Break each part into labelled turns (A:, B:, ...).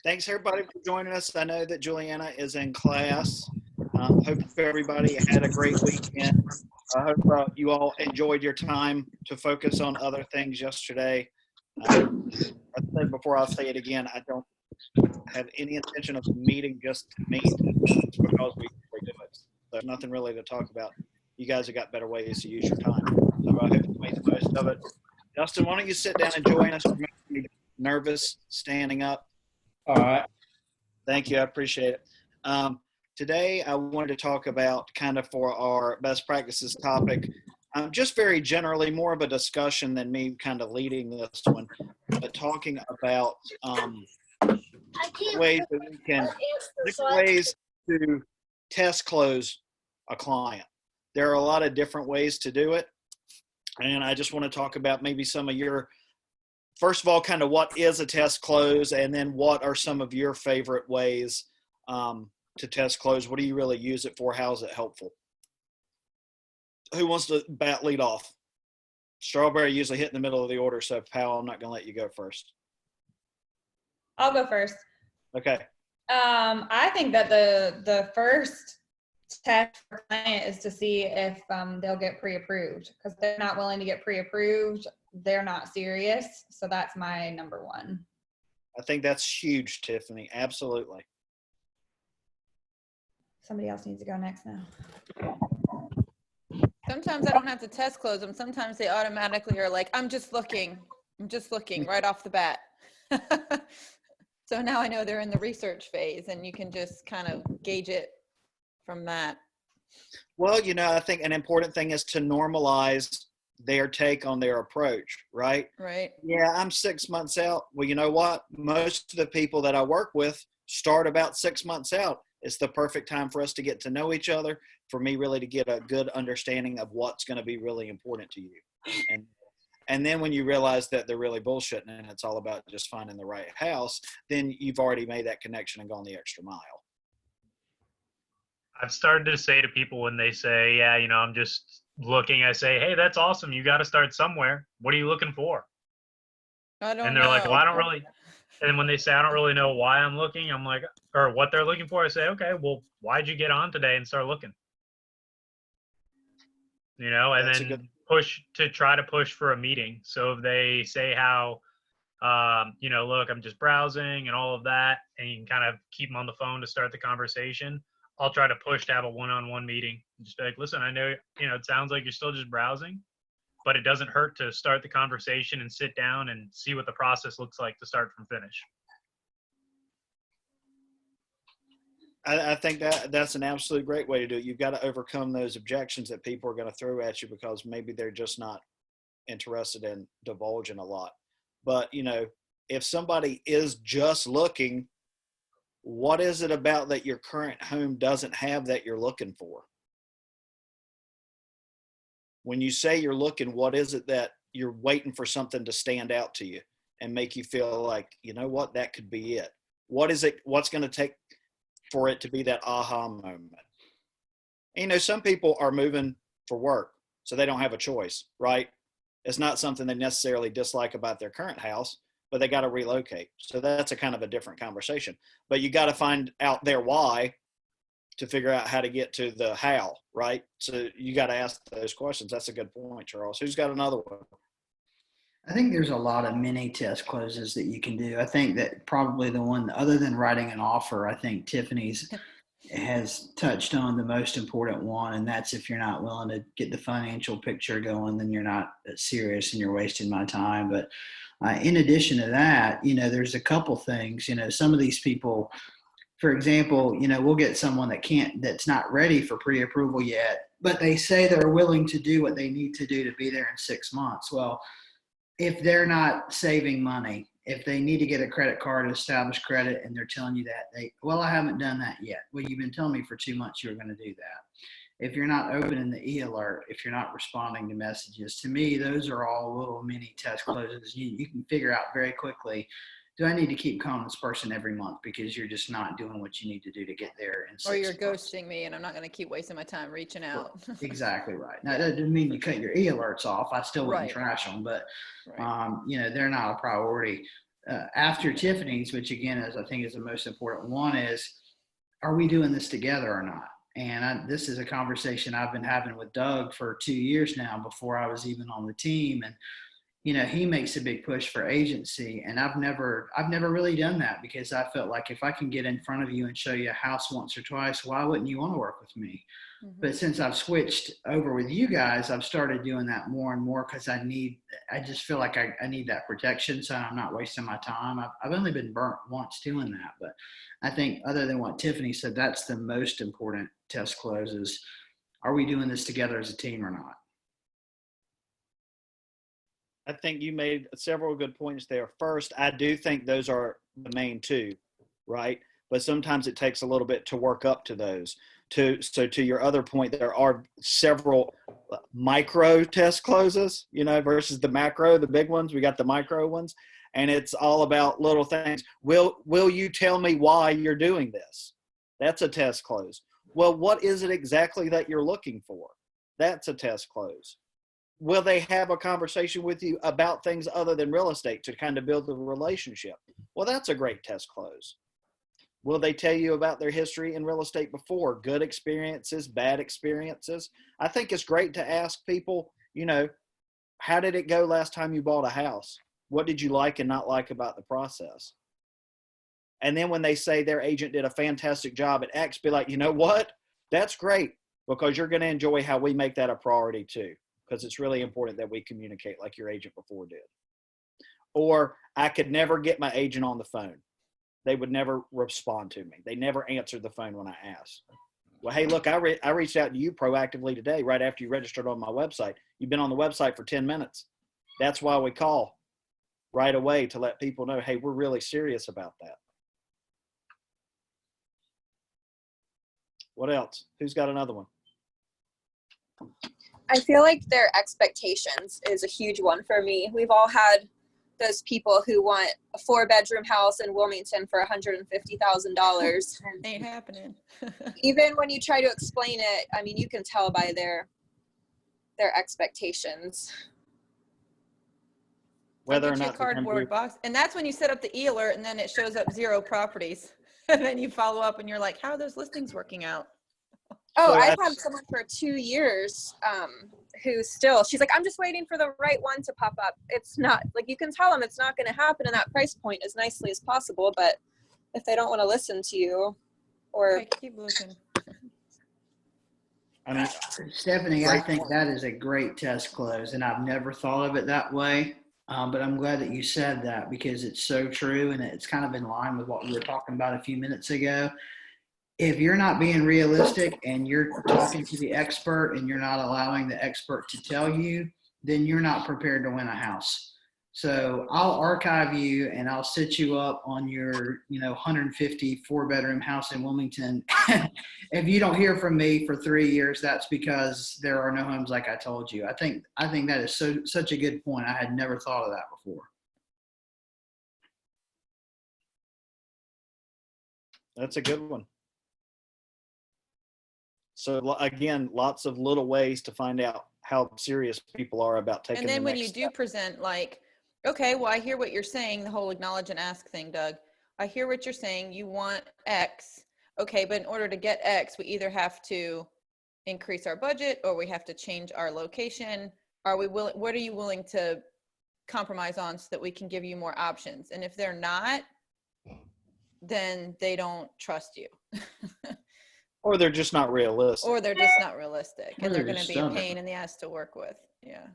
A: Thanks everybody for joining us. I know that Juliana is in class. Hope everybody had a great weekend. I hope you all enjoyed your time to focus on other things yesterday. I said before, I'll say it again. I don't have any intention of meeting just to meet just because we do it. There's nothing really to talk about. You guys have got better ways to use your time. So I hope you make the most of it. Justin, why don't you sit down and join us? You're making me nervous standing up.
B: All right.
A: Thank you. I appreciate it. Today, I wanted to talk about kind of for our best practices topic, just very generally, more of a discussion than me kind of leading this one, but talking about ways that we can, different ways to test close a client. There are a lot of different ways to do it. And I just want to talk about maybe some of your, first of all, kind of what is a test close, and then what are some of your favorite ways to test close? What do you really use it for? How is it helpful? Who wants to lead off? Strawberry usually hit in the middle of the order, so Powell, I'm not going to let you go first.
C: I'll go first.
A: Okay.
C: I think that the first test for client is to see if they'll get pre-approved, because they're not willing to get pre-approved. They're not serious. So that's my number one.
A: I think that's huge, Tiffany. Absolutely.
C: Somebody else needs to go next now.
D: Sometimes I don't have to test close them. Sometimes they automatically are like, I'm just looking right off the bat. So now I know they're in the research phase, and you can just kind of gauge it from that.
A: Well, I think an important thing is to normalize their take on their approach, right?
D: Right.
A: Yeah, I'm 6 months out. Well, you know what? Most of the people that I work with start about 6 months out. It's the perfect time for us to get to know each other, for me really to get a good understanding of what's going to be really important to you. And then when you realize that they're really bullshitting and it's all about just finding the right house, then you've already made that connection and gone the extra mile.
B: I've started to say to people when they say, yeah, I'm just looking, I say, hey, that's awesome. You got to start somewhere. What are you looking for?
D: I don't
B: And they're
D: know.
B: like, well, I don't really. And when they say, I don't really know why I'm looking, I'm like, or what they're looking for, I say, okay, well, why'd you get on today and start looking? And
A: That's
B: then try to push for a meeting. So if they say how, look, I'm just browsing and all of that, and you can kind of keep them on the phone to start the conversation, I'll try to push to have a one-on-one meeting. Just be like, listen, I know, it sounds like you're still just browsing, but it doesn't hurt to start the conversation and sit down and see what the process looks like to start from finish.
A: I think that's an absolute great way to do it. You've got to overcome those objections that people are going to throw at you because maybe they're just not interested in divulging a lot. But, if somebody is just looking, what is it about that your current home doesn't have that you're looking for? When you say you're looking, what is it that you're waiting for something to stand out to you and make you feel like, you know what, that could be it? What is it? What's going to take for it to be that aha moment? And, some people are moving for work, so they don't have a choice, right? It's not something they necessarily dislike about their current house, but they got to relocate. So that's a kind of a different conversation. But you got to find out their why to figure out how to get to the how, right? So you got to ask those questions. That's a good point, Charles. Who's got another one?
E: I think there's a lot of mini test closes that you can do. I think that probably the one, other than writing an offer, I think Tiffany's has touched on the most important one, and that's if you're not willing to get the financial picture going, then you're not serious and you're wasting my time. But in addition to that, there's a couple things. Some of these people, for example, we'll get someone that's not ready for pre-approval yet, but they say they're willing to do what they need to do to be there in 6 months. Well, if they're not saving money, if they need to get a credit card to establish credit and they're telling you that, I haven't done that yet. Well, you've been telling me for 2 months you were going to do that. If you're not opening the e-alert, if you're not responding to messages, to me, those are all little mini test closes. You can figure out very quickly, do I need to keep calling this person every month because you're just not doing what you need to do to get there in 6 months?
D: Or you're ghosting me and I'm not going to keep wasting my time reaching out.
E: Exactly right. Now, that doesn't mean you cut your e-alerts off. I still wouldn't trash them, but,
D: Right.
E: they're not a priority. after Tiffany's, which again is I think is the most important one, is are we doing this together or not? And this is a conversation I've been having with Doug for 2 years now before I was even on the team. And he makes a big push for agency, and I've never really done that because I felt like if I can get in front of you and show you a house once or twice, why wouldn't you want to work with me?
D: Mhm.
E: But since I've switched over with you guys, I've started doing that more and more because I just feel like I need that protection, so I'm not wasting my time. I've only been burnt once doing that, but I think other than what Tiffany said, that's the most important test close is, are we doing this together as a team or not?
A: I think you made several good points there. First, I do think those are the main two, right? But sometimes it takes a little bit to work up to those. So to your other point, there are several micro test closes, versus the macro, the big ones. We got the micro ones, and it's all about little things. Will you tell me why you're doing this? That's a test close. Well, what is it exactly that you're looking for? That's a test close. Will they have a conversation with you about things other than real estate to kind of build the relationship? Well, that's a great test close. Will they tell you about their history in real estate before? Good experiences, bad experiences? I think it's great to ask people, how did it go last time you bought a house? What did you like and not like about the process? And then when they say their agent did a fantastic job at X, be like, you know what? That's great, because you're going to enjoy how we make that a priority too. Because it's really important that we communicate like your agent before did. Or I could never get my agent on the phone. They would never respond to me. They never answered the phone when I asked. Well, hey, look, I reached out to you proactively today right after you registered on my website. You've been on the website for 10 minutes. That's why we call right away, to let people know, hey, we're really serious about that. What else? Who's got another one?
F: I feel like their expectations is a huge one for me. We've all had those people who want a 4-bedroom house in Wilmington for $150,000.
D: Ain't happening.
F: Even when you try to explain it, I mean, you can tell by their expectations.
A: Whether or
D: Get you a
A: not they're gonna
D: cardboard
A: be-
D: box, and that's when you set up the e-alert, and then it shows up 0 properties, and then you follow up, and you're like, "How are those listings working out?"
F: Oh,
A: So
F: I've
A: that's-
F: had someone for 2 years she's like, I'm just waiting for the right one to pop up. It's not, like, you can tell them it's not going to happen in that price point as nicely as possible, but if they don't want to listen to you, or
D: Okay, keep looking.
A: I mean,
E: Stephanie, I
A: Great
E: think
A: point.
E: that is a great test close, and I've never thought of it that way. But I'm glad that you said that because it's so true, and it's kind of in line with what we were talking about a few minutes ago. If you're not being realistic and you're talking to the expert and you're not allowing the expert to tell you, then you're not prepared to win a house. So I'll archive you and I'll set you up on your 150 4-bedroom house in Wilmington. If you don't hear from me for 3 years, that's because there are no homes like I told you. I think that is such a good point. I had never thought of that before.
A: That's a good one. So again, lots of little ways to find out how serious people are about taking
D: And then
A: the
D: when
A: next
D: you do
A: step.
D: present, like, okay, well, I hear what you're saying, the whole acknowledge and ask thing, Doug. I hear what you're saying. You want X. Okay, but in order to get X, we either have to increase our budget or we have to change our location. Are we willing? What are you willing to compromise on so that we can give you more options? And if they're not, then they don't trust you.
A: Or they're just not realistic.
D: Or they're just not realistic,
E: Or
D: and they're
E: they're
D: going to
E: just
D: be a
E: stubborn.
D: pain in the ass to work with. Yeah.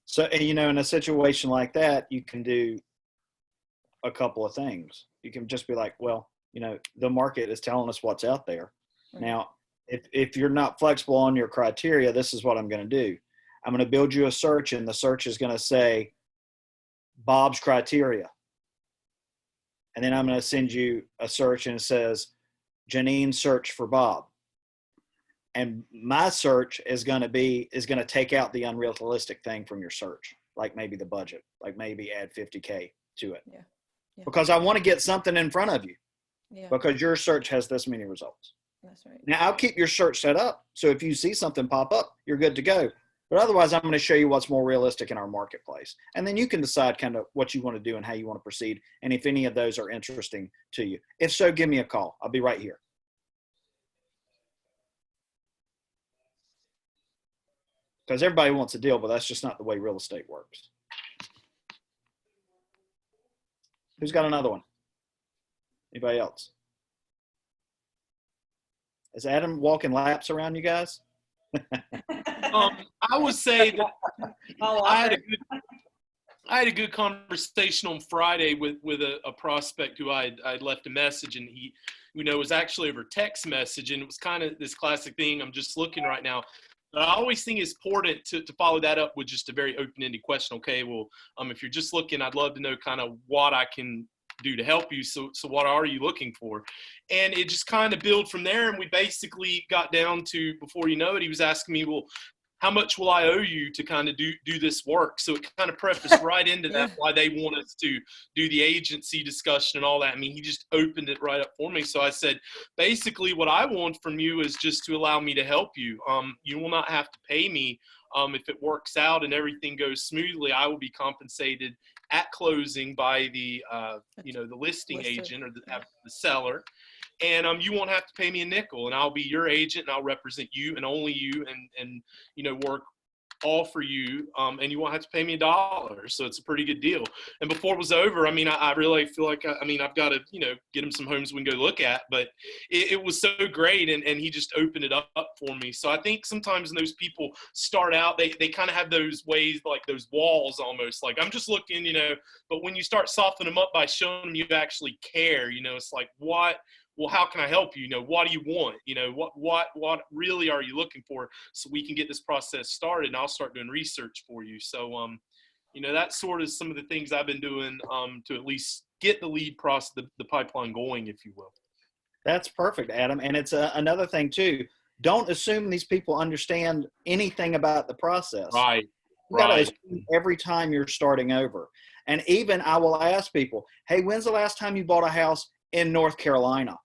A: So, in a situation like that, you can do a couple of things. You can just be like, well, the market is telling us what's out there.
D: Mhm.
A: Now, if you're not flexible on your criteria, this is what I'm going to do. I'm going to build you a search, and the search is going to say Bob's criteria. And then I'm going to send you a search and it says Janine search for Bob. And my search is going to take out the unrealistic thing from your search, like maybe the budget, like maybe add 50K to it.
D: Yeah. Yeah.
A: Because I want to get something in front of you,
D: Yeah,
A: because your search has this many results.
D: that's right.
A: Now I'll keep your search set up. So if you see something pop up, you're good to go. But otherwise, I'm going to show you what's more realistic in our marketplace. And then you can decide kind of what you want to do and how you want to proceed. And if any of those are interesting to you. If so, give me a call. I'll be right here. Because everybody wants a deal, but that's just not the way real estate works. Who's got another one? Anybody else? Is Adam walking laps around you guys?
G: I would say that
C: I'll
G: I had
C: offer.
G: a good conversation on Friday with a prospect who I'd left a message, and he, it was actually over text message, and it was kind of this classic thing. I'm just looking right now. But I always think it's important to follow that up with just a very open-ended question. Okay, well, if you're just looking, I'd love to know kind of what I can do to help you. So what are you looking for? And it just kind of built from there. And we basically got down to, before you know it, he was asking me, well, how much will I owe you to kind of do this work? So it kind of prefaced right into that why they want us to do the agency discussion and all that. I mean, he just opened it right up for me. So I said, basically what I want from you is just to allow me to help you. You will not have to pay me. If it works out and everything goes smoothly, I will be compensated at closing by the listing
D: Lister.
G: agent or the seller. And you won't have to pay me a nickel, and I'll be your agent, and I'll represent you and only you, and work all for you, and you won't have to pay me $1. So it's a pretty good deal. And before it was over, I mean, I really feel like, I've got to, get him some homes we can go look at, but it was so great, and he just opened it up for me. So I think sometimes when those people start out, they kind of have those ways, like those walls almost, like I'm just looking, but when you start softening them up by showing them you actually care, it's like, well, how can I help you? What do you want? What really are you looking for, so we can get this process started, and I'll start doing research for you. So, that's sort of some of the things I've been doing to at least get the lead process, the pipeline going, if you will.
A: That's perfect, Adam. And it's another thing too. Don't assume these people understand anything about the process.
G: Right.
A: You gotta
G: Right.
A: assume every time you're starting over. And even I will ask people, hey, when's the last time you bought a house in North Carolina?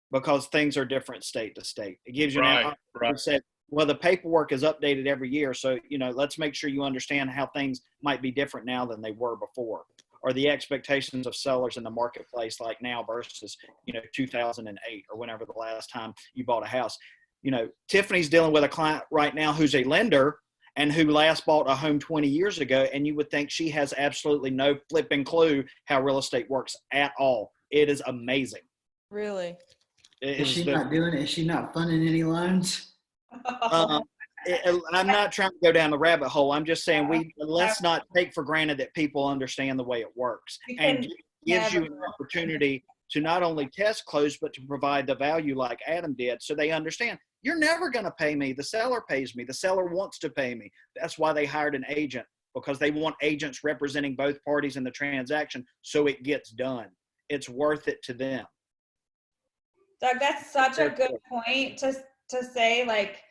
A: Because things are different state to state. It gives you an
G: Right.
A: said, well, the paperwork is updated every year. So, let's make sure you understand how things might be different now than they were before, or the expectations of sellers in the marketplace like now versus, 2008 or whenever the last time you bought a house. Tiffany's dealing with a client right now who's a lender and who last bought a home 20 years ago. And you would think she has absolutely no flipping clue how real estate works at all. It is amazing.
D: Really?
E: Is she not doing it? Is she not funding any loans?
A: I'm not trying to go down the rabbit hole. I'm just saying let's not take for granted that people understand the way it works, and it gives you an opportunity to not only test close, but to provide the value like Adam did, so they understand you're never going to pay me. The seller pays me. The seller wants to pay me. That's why they hired an agent, because they want agents representing both parties in the transaction so it gets done. It's worth it to them.
C: Doug, that's such a good point to say, like,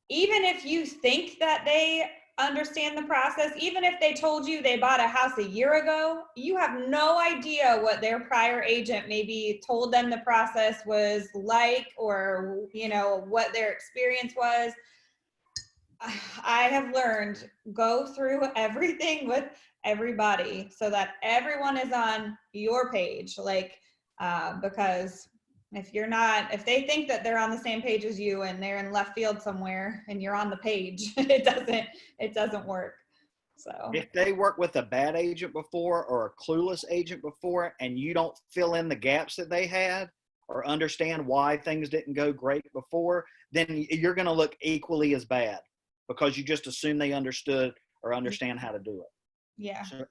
C: even if you think that they understand the process, even if they told you they bought a house a year ago, you have no idea what their prior agent maybe told them the process was like, or, what their experience was. I have learned, go through everything with everybody so that everyone is on your page, because if they think that they're on the same page as you and they're in left field somewhere and you're on the page, it doesn't work. So
A: if they work with a bad agent before or a clueless agent before, and you don't fill in the gaps that they had or understand why things didn't go great before, then you're going to look equally as bad, because you just assume they understood or understand how to do it.
C: yeah.
A: So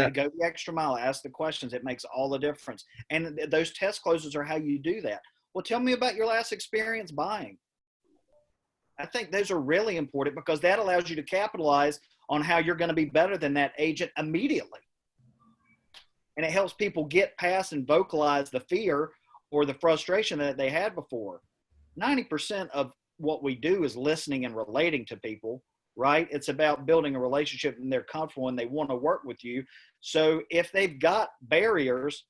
A: go the extra mile, ask the questions. It makes all the difference. And those test closes are how you do that. Well, tell me about your last experience buying. I think those are really important, because that allows you to capitalize on how you're going to be better than that agent immediately. And it helps people get past and vocalize the fear or the frustration that they had before. 90% of what we do is listening and relating to people. Right? It's about building a relationship, and they're comfortable and they want to work with you. So if they've got barriers,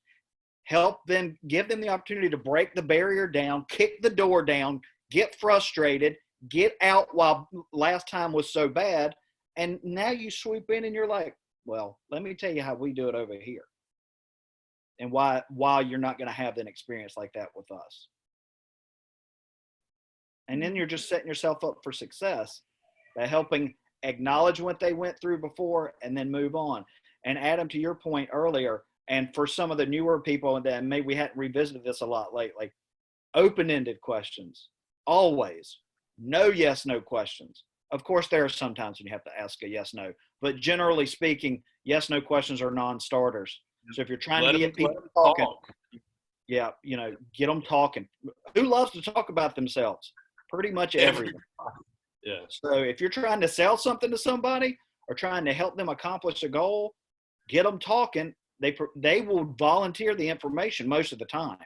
A: help them, give them the opportunity to break the barrier down, kick the door down, get frustrated, get out while last time was so bad. And now you swoop in and you're like, well, let me tell you how we do it over here. And why you're not going to have an experience like that with us. And then you're just setting yourself up for success by helping acknowledge what they went through before and then move on. And Adam, to your point earlier, and for some of the newer people that maybe we hadn't revisited this a lot lately, open-ended questions, always. No yes, no questions. Of course, there are some times when you have to ask a yes, no, but generally speaking, yes, no questions are non-starters. So if you're trying to get people talking, yeah, you know, get them talking. Who loves to talk about themselves? Pretty much everyone.
G: Yeah.
A: So if you're trying to sell something to somebody or trying to help them accomplish a goal, get them talking. They will volunteer the information most of the time.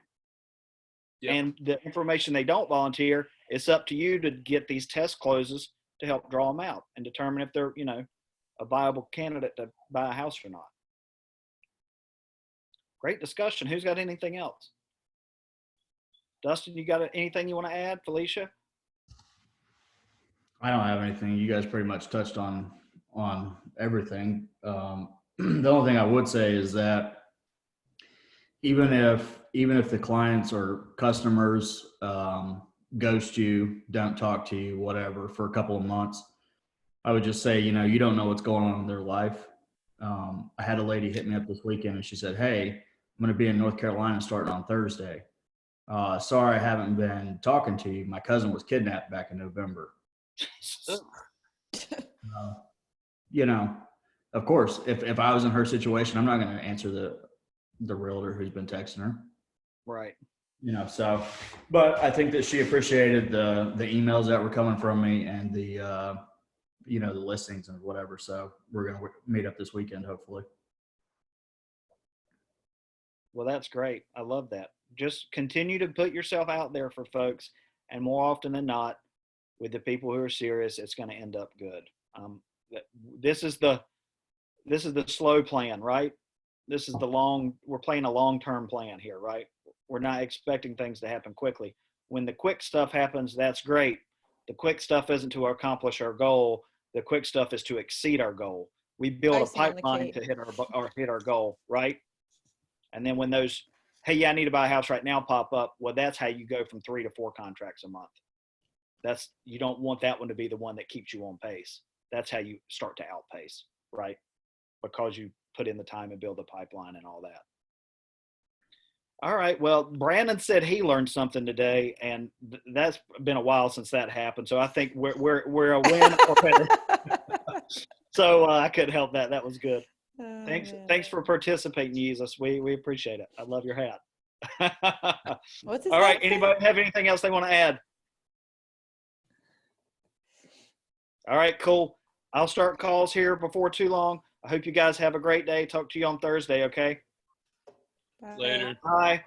G: Yep.
A: And the information they don't volunteer, it's up to you to get these test closes to help draw them out and determine if they're, you know, a viable candidate to buy a house or not. Great discussion. Who's got anything else? Dustin, you got anything you want to add? Felicia?
H: I don't have anything. You guys pretty much touched on everything. The only thing I would say is that even if the clients or customers ghost you, don't talk to you, whatever, for a couple of months, I would just say, you know, you don't know what's going on in their life. I had a lady hit me up this weekend and she said, "Hey, I'm going to be in North Carolina starting on Thursday. Sorry, I haven't been talking to you. My cousin was kidnapped back in November." You know, of course, if I was in her situation, I'm not going to answer the realtor who's been texting her.
A: Right.
H: You know, so, but I think that she appreciated the emails that were coming from me and the, you know, the listings and whatever. So we're going to meet up this weekend, hopefully.
A: Well, that's great. I love that. Just continue to put yourself out there for folks. And more often than not, with the people who are serious, it's going to end up good. This is the slow plan, right? This is we're playing a long-term plan here, right? We're not expecting things to happen quickly. When the quick stuff happens, that's great. The quick stuff isn't to accomplish our goal. The quick stuff is to exceed our goal. We build a
D: Icing on the
A: pipeline
D: cake.
A: to hit our goal, right? And then when those, hey, yeah, I need to buy a house right now, pop up, well, that's how you go from 3 to 4 contracts a month. You don't want that one to be the one that keeps you on pace. That's how you start to outpace, right? Because you put in the time and build the pipeline and all that. All right. Well, Brandon said he learned something today, and that's been a while since that happened. So I think we're a win already. So I couldn't help that. That was good. Thanks for participating, Jesus. We appreciate it. I love your hat.
D: What's his
A: All right.
D: hat say?
A: Anybody have anything else they want to add? All right, cool. I'll start calls here before too long. I hope you guys have a great day. Talk to you on Thursday, okay?
D: Bye.
G: Later.
A: Bye.